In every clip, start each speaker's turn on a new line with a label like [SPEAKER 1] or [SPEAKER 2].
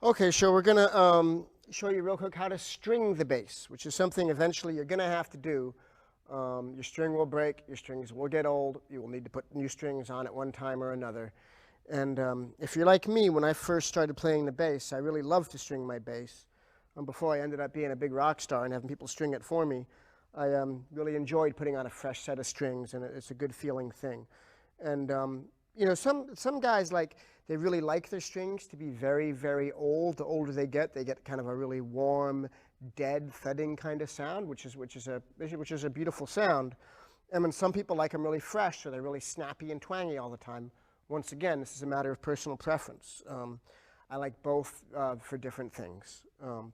[SPEAKER 1] Okay, so we're going to show you real quick how to string the bass, which is something eventually you're going to have to do. Your string will break, your strings will get old, you will need to put new strings on at one time or another. And if you're like me, when I first started playing the bass, I really loved to string my bass. Before I ended up being a big rock star and having people string it for me, I really enjoyed putting on a fresh set of strings, and it's a good feeling thing. And you know, some guys, like, they really like their strings to be very, very old. The older they get kind of a really warm, dead, thudding kind of sound, which is a beautiful sound. And then some people like them really fresh, so they're really snappy and twangy all the time. Once again, this is a matter of personal preference. I like both for different things,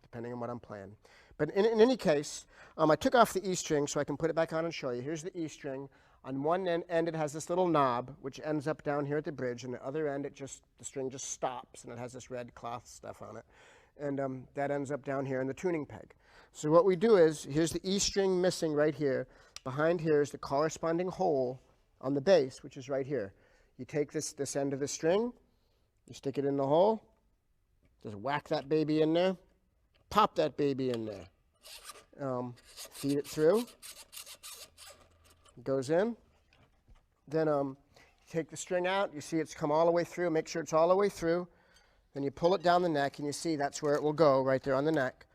[SPEAKER 1] depending on what I'm playing. But in any case, I took off the E string so I can put it back on and show you. Here's the E string. On one end, it has this little knob, which ends up down here at the bridge, and the other end, the string just stops, and it has this red cloth stuff on it. And that ends up down here in the tuning peg. So what we do is, here's the E string missing right here. Behind here is the corresponding hole on the bass, which is right here. You take this end of the string, you stick it in the hole, just whack that baby in there, pop that baby in there, feed it through. It goes in. Then take the string out. You see it's come all the way through. Make sure it's all the way through. Then you pull it down the neck, and you see that's where it will go, right there on the neck.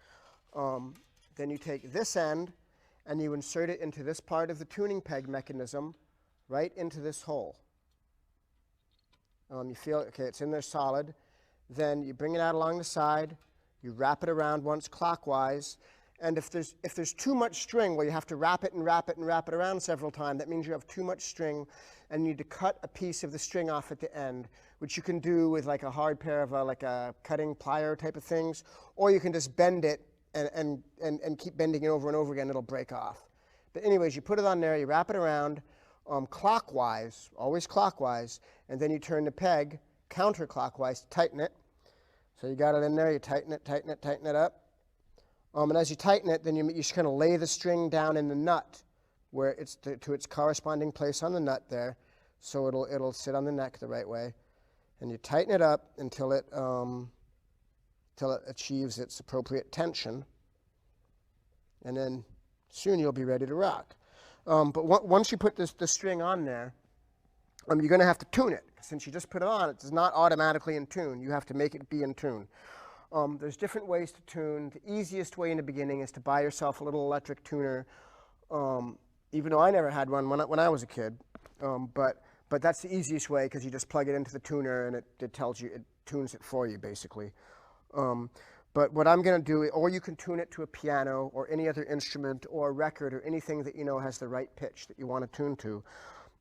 [SPEAKER 1] Then you take this end, and you insert it into this part of the tuning peg mechanism, right into this hole. You feel, okay, it's in there solid. Then you bring it out along the side. You wrap it around once clockwise. And if there's too much string, well, you have to wrap it and wrap it and wrap it around several times. That means you have too much string, and you need to cut a piece of the string off at the end, which you can do with like a hard pair of like a cutting plier type of things, or you can just bend it and keep bending it over and over again. It'll break off. But anyways, you put it on there, you wrap it around clockwise, always clockwise, and then you turn the peg counterclockwise to tighten it. So you got it in there, you tighten it, tighten it, tighten it up. And as you tighten it, then you just kind of lay the string down in the nut where it's to its corresponding place on the nut there, so it'll sit on the neck the right way. And you tighten it up until it achieves its appropriate tension, and then soon you'll be ready to rock. But once you put the string on there, you're going to have to tune it. Since you just put it on, it is not automatically in tune. You have to make it be in tune. There's different ways to tune. The easiest way in the beginning is to buy yourself a little electric tuner, even though I never had one when I was a kid. But that's the easiest way, because you just plug it into the tuner and it tells you, it tunes it for you, basically. But what I'm going to do, or you can tune it to a piano or any other instrument or a record or anything that you know has the right pitch that you want to tune to.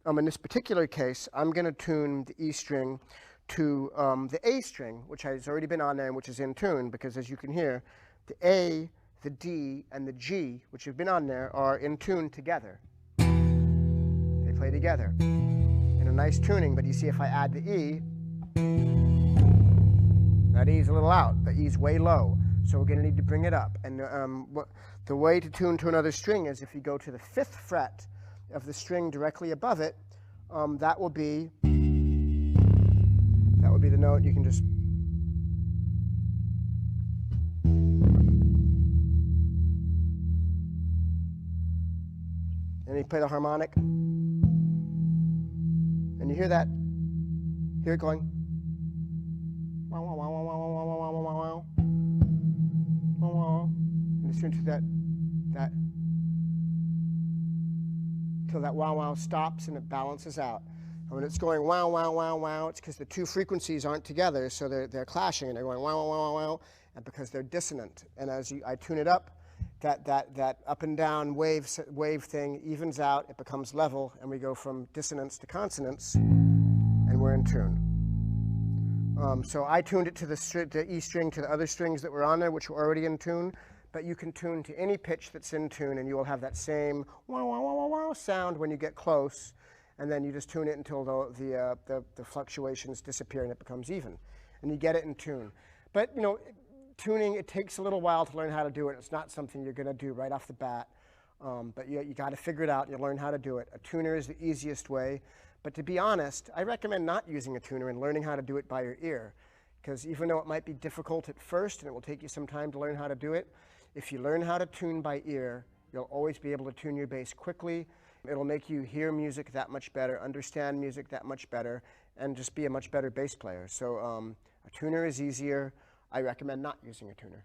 [SPEAKER 1] In this particular case, I'm going to tune the E string to the A string, which has already been on there and which is in tune, because as you can hear, the A, the D, and the G, which have been on there, are in tune together. They play together in a nice tuning, but you see if I add the E, that E's a little out. The E's way low, so we're going to need to bring it up. And the way to tune to another string is if you go to the 5th fret of the string directly above it, that will be the note. You can just and you play the harmonic, and you hear that. Hear it going. Wow, wow, wow, wow, wow, wow, wow, wow, wow, wow, wow, wow. And as soon as that till that wow wow stops and it balances out. And when it's going wow wow wow wow, it's because the two frequencies aren't together, so they're clashing and they're going wow wow wow wow, and because they're dissonant. And as I tune it up, that up and down wave thing evens out. It becomes level, and we go from dissonance to consonance, and we're in tune. So I tuned it to the E string to the other strings that were on there, which were already in tune. But you can tune to any pitch that's in tune, and you will have that same wow wow wow wow wow sound when you get close. And then you just tune it until the fluctuations disappear and it becomes even, and you get it in tune. But you know, tuning, it takes a little while to learn how to do it. It's not something you're going to do right off the bat. But you got to figure it out. You learn how to do it. A tuner is the easiest way. But to be honest, I recommend not using a tuner and learning how to do it by your ear, because even though it might be difficult at first and it will take you some time to learn how to do it, if you learn how to tune by ear, you'll always be able to tune your bass quickly. It'll make you hear music that much better, understand music that much better, and just be a much better bass player. So a tuner is easier. I recommend not using a tuner.